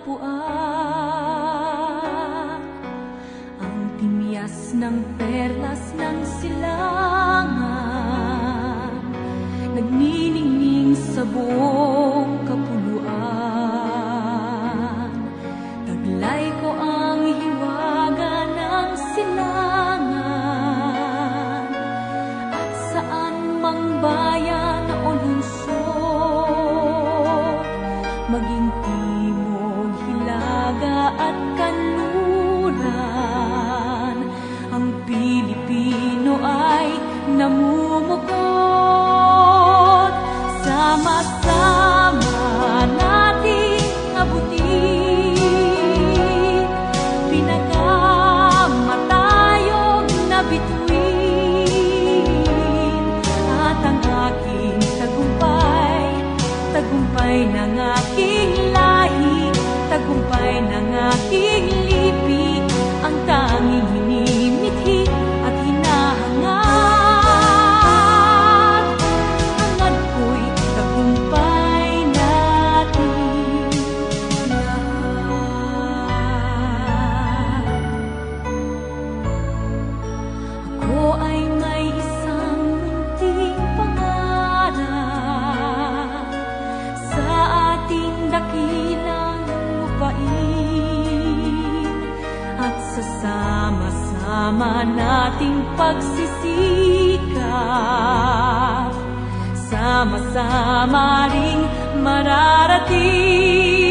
natagpuan ang timyas ng perlas ng silangan, nagniningning sa buong kapuluan. Taglay ko ang hiwaga ng silangan, at saan mang bayan o lungsod, maging timog, hilaga at kanluran, ang Pilipino ay namumukod. Sama-sama nating abutin pinakamatayog na bituin, at ang aking tagumpay, tagumpay ng aking lahi, tagumpay ng aking lipi, ang tanging minimithi at hinahangad. Hangad ko'y tagumpay natin lahat. Ako ay may isang munting pangarap sa ating dakilang lupain, at sa sama-sama nating pagsisikap, sama-sama ring mararating.